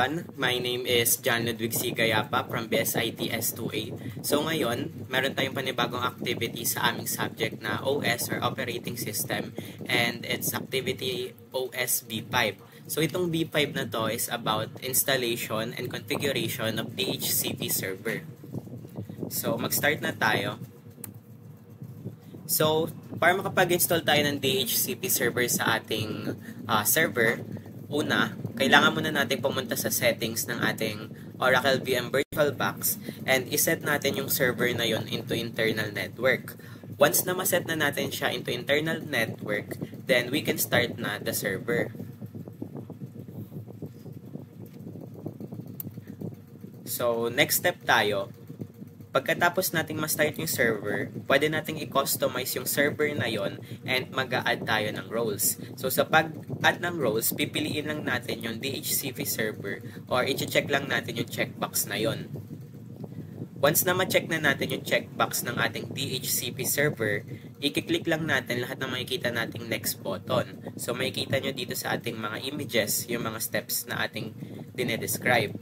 everyone, my name is John Ludwig C. Gayapa from BSIT S2A. So ngayon, meron tayong panibagong activity sa aming subject na OS or Operating System, and it's activity OS B5. So itong B5 na to is about installation and configuration of DHCP server. So mag-start na tayo. So para makapag-install tayo ng DHCP server sa ating server, una, kailangan muna natin pumunta sa settings ng ating Oracle VM VirtualBox and iset natin yung server na yon into internal network. Once na maset na natin siya into internal network, then we can start na the server. So, next step tayo. Pagkatapos nating ma-start yung server, pwede nating i-customize yung server na yon and mag-a-add tayo ng roles. So sa pag-add ng roles, pipiliin lang natin yung DHCP server or i-check lang natin yung checkbox na yon. Once na ma-check na natin yung checkbox ng ating DHCP server, i-click lang natin lahat ng makikita nating next button. So makikita nyo dito sa ating mga images yung mga steps na ating dinedescribe.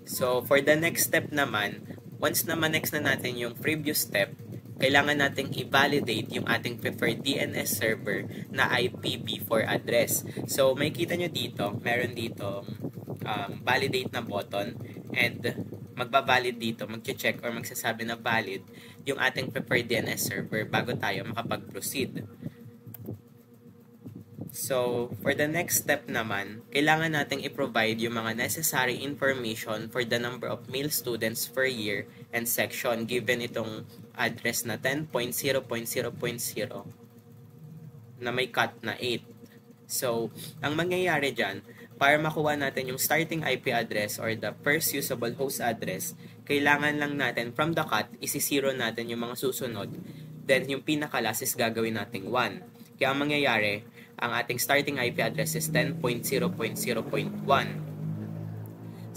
So for the next step naman, once na ma-next na natin yung previous step, kailangan nating i-validate yung ating preferred DNS server na IPv4 address. So, makikita nyo dito, meron dito validate na button and magbabalid dito, mag-check or magsasabi na valid yung ating preferred DNS server bago tayo makapag-proceed. So, for the next step naman, kailangan nating i-provide yung mga necessary information for the number of male students per year and section given itong address na 10.0.0.0 na may cut na 8. So, ang mangyayari dyan, para makuha natin yung starting IP address or the first usable host address, kailangan lang natin from the cut, isi-zero natin yung mga susunod. Then, yung pinaka-last is gagawin nating 1. Kaya ang mangyayari, ang ating starting IP address is 10.0.0.1.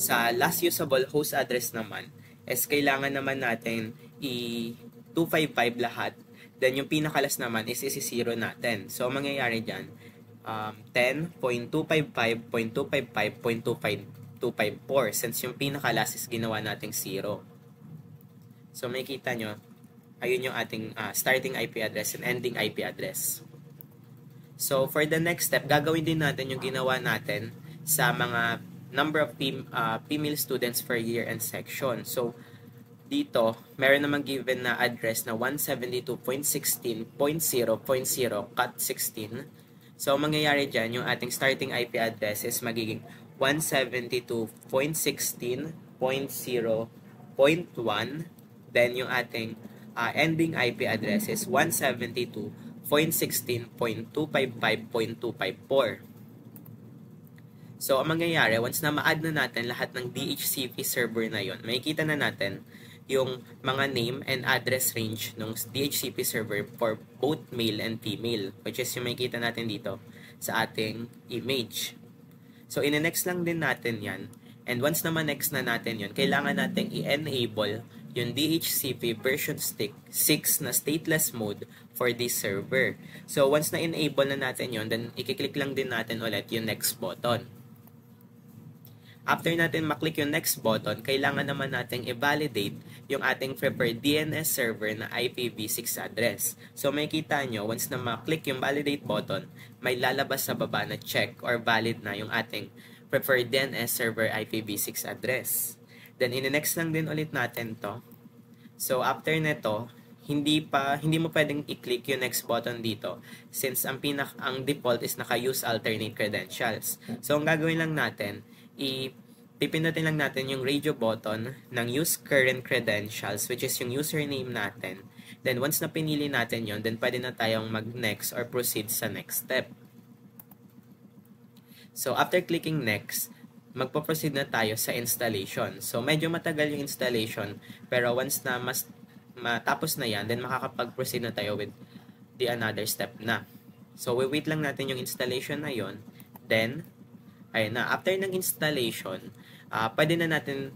Sa last usable host address naman, is kailangan naman natin i-255 lahat. Then yung pinakalas naman is isi-zero natin. So, ang mangyayari dyan, 10.255.255.254 since yung pinakalas is ginawa nating 0. So, makikita nyo, ayun yung ating starting IP address and ending IP address. So, for the next step, gagawin din natin yung ginawa natin sa mga number of female students per year and section. So, dito, meron namang given na address na 172.16.0.0 cut 16. So, mangyayari dyan, yung ating starting IP address is magiging 172.16.0.1. Then, yung ating ending IP address is 172.16.255.254. So, ang mangyayari, once na ma-add na natin lahat ng DHCP server na yon, makikita na natin yung mga name and address range ng DHCP server for both male and female, which is yung makikita natin dito sa ating image. So, ine-next lang din natin yan. And once na ma-next na natin yon, kailangan natin i-enable yung DHCP version 6 na stateless mode for this server. So, once na enable na natin yon, then i-click lang din natin ulit yung next button. After natin maklik yung next button, kailangan naman natin i-validate yung ating preferred DNS server na IPv6 address. So, makikita nyo, once na maklik yung validate button, may lalabas sa baba na check or valid na yung ating preferred DNS server IPv6 address. Then, in-next lang din ulit natin to. So, after nito, hindi mo pwedeng i-click yung next button dito since ang default is naka-use alternate credentials. So, ang gagawin lang natin, pipindutin lang natin yung radio button ng use current credentials, which is yung username natin. Then, once na pinili natin yon, then pwede na tayong mag-next or proceed sa next step. So, after clicking next, magpo-proceed na tayo sa installation. So, medyo matagal yung installation, pero once na matapos na yan, then makakapag-proceed na tayo with the another step na. So, wait lang natin yung installation na yon. Then, ayun na, after ng installation, pwede na natin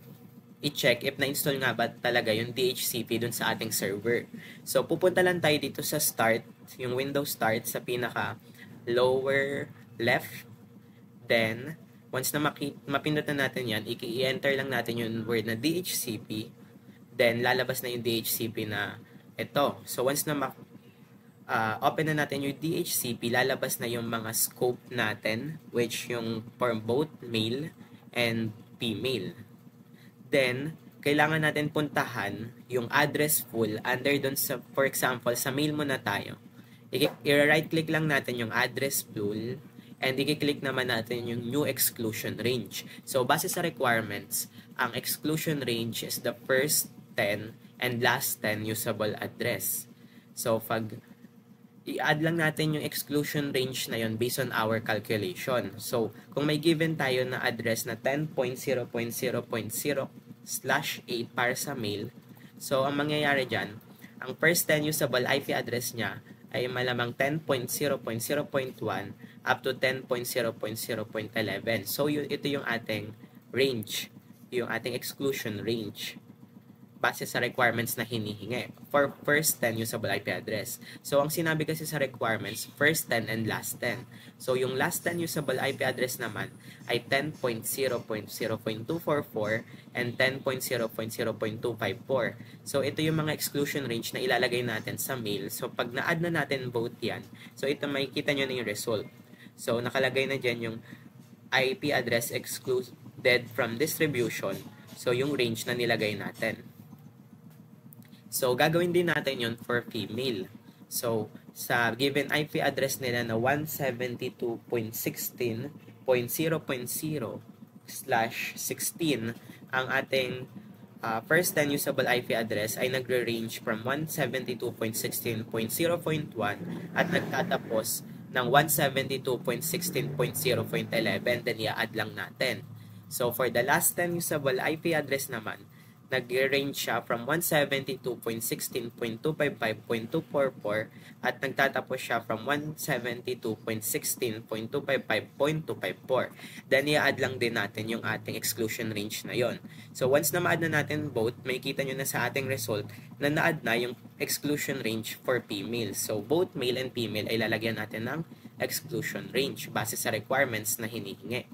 i-check if na-install nga ba talaga yung DHCP dun sa ating server. So, pupunta lang tayo dito sa start, yung Windows Start sa pinaka lower left. Then, Once na mapindot na natin yan, i-enter lang natin yung word na DHCP, then lalabas na yung DHCP na ito. So once na open na natin yung DHCP, lalabas na yung mga scope natin, which yung for both male and female. Then, kailangan natin puntahan yung address full under dun sa, for example, sa mail mo na tayo. I-right click lang natin yung address full and i-click naman natin yung new exclusion range. So, base sa requirements, ang exclusion range is the first 10 and last 10 usable address. So, i-add lang natin yung exclusion range na yun based on our calculation. So, kung may given tayo na address na 10.0.0.0/8 para sa mail, so, ang mangyayari dyan, ang first 10 usable IP address niya ay malamang 10.0.0.1 up to 10.0.0.11. So, ito yung ating range, yung ating exclusion range base sa requirements na hinihingi for first 10 usable IP address. So, ang sinabi kasi sa requirements, first 10 and last 10. So, yung last 10 usable IP address naman ay 10.0.0.244 and 10.0.0.254. So, ito yung mga exclusion range na ilalagay natin sa mail. So, pag na-add na natin both yan, so ito makikita nyo na yung result. So, nakalagay na dyan yung IP address excluded from distribution. So, yung range na nilagay natin. So, gagawin din natin yun for female. So, sa given IP address nila na 172.16.0.0/16, ang ating first 10 usable IP address ay nagre-range from 172.16.0.1 at nagtatapos ng 172.16.0.11, then i-add lang natin. So, for the last 10 usable IP address naman, nag-range siya from 172.16.255.244 at nagtatapos siya from 172.16.255.254. Then, i-add lang din natin yung ating exclusion range na yon. So, once na ma-add na natin both, makikita nyo na sa ating result na na-add na yung exclusion range for female. So, both male and female ay lalagyan natin ng exclusion range base sa requirements na hinihingi.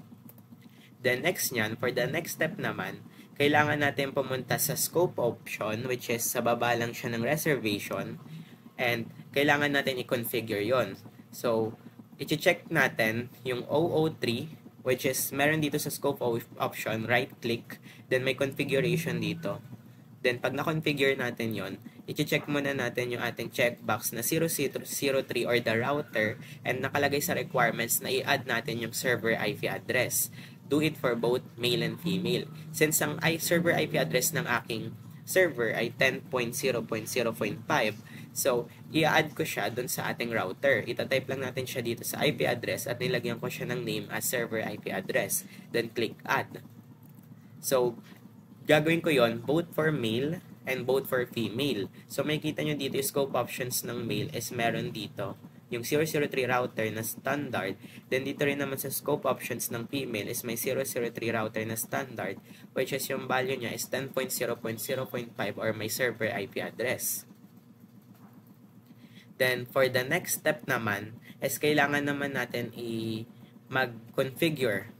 Then, next nyan, for the next step naman, kailangan natin pumunta sa scope option, which is sa baba lang siya ng reservation, and kailangan natin i-configure yon. So, i-check natin yung 003, which is meron dito sa scope option, right click, then may configuration dito. Then, pag na-configure natin yon, i-check muna natin yung ating checkbox na 0003 or the router, and nakalagay sa requirements na i-add natin yung server IP address. Do it for both male and female. Since ang server IP address ng aking server ay 10.0.0.5, so i-add ko siya dun sa ating router. Ita-type lang natin siya dito sa IP address at nilagyan ko siya ng name as server IP address. Then click add. So, gagawin ko yon both for male and both for female. So, makikita nyo dito yung scope options ng male is meron dito yung 003 router na standard. Then, dito rin naman sa scope options ng female is may 003 router na standard, which is yung value niya is 10.0.0.5 or may server IP address. Then, for the next step naman, is kailangan naman natin mag-configure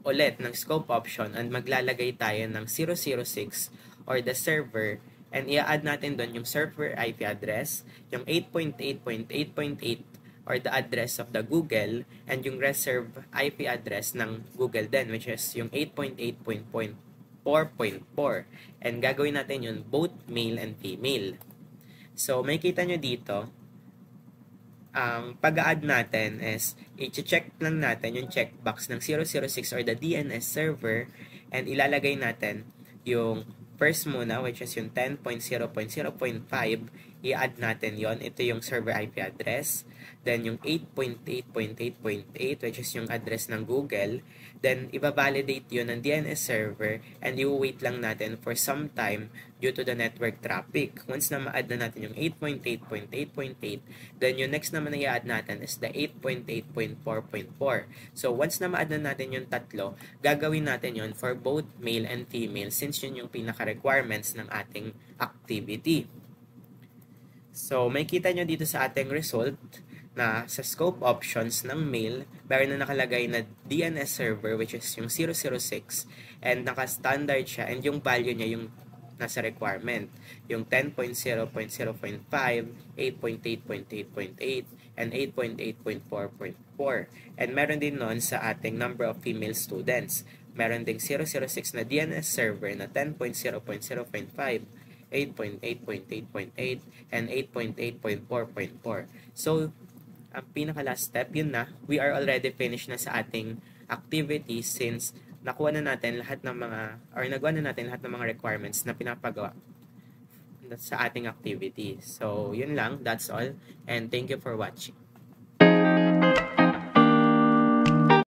ulit ng scope option and maglalagay tayo ng 006 or the server, and i-add natin doon yung server IP address, yung 8.8.8.8 or the address of the Google, and yung reserve IP address ng Google din, which is yung 8.8.4.4. And gagawin natin yun both male and female. So, makikita nyo dito, ang pag-add natin is, i-check lang natin yung checkbox ng 006 or the DNS server, and ilalagay natin yung first muna, which is yung 10.0.0.5, i-add natin yon. Ito yung server IP address. Then, yung 8.8.8.8, which is yung address ng Google. Then, i-validate yun ng DNS server, and i-wait lang natin for some time due to the network traffic. Once na ma-add na natin yung 8.8.8.8, then yung next naman na i-add natin is the 8.8.4.4. So, once na ma-add na natin yung tatlo, gagawin natin yun for both male and female since yun yung pinaka-requirements ng ating activity. So, makikita nyo dito sa ating result na sa scope options ng mail, meron na nakalagay na DNS server which is yung 006 and naka-standard siya and yung value niya yung nasa requirement. Yung 10.0.0.5, 8.8.8.8, and 8.8.4.4. And meron din nun sa ating number of female students. Meron ding 006 na DNS server na 10.0.0.5, 8.8.8.8, and 8.8.4.4. So, ang pinaka-last step, yun na, we are already finished na sa ating activity since nakuha na natin lahat ng mga, or nagawa na natin lahat ng mga requirements na pinapagawa sa ating activity. So, yun lang, that's all, and thank you for watching.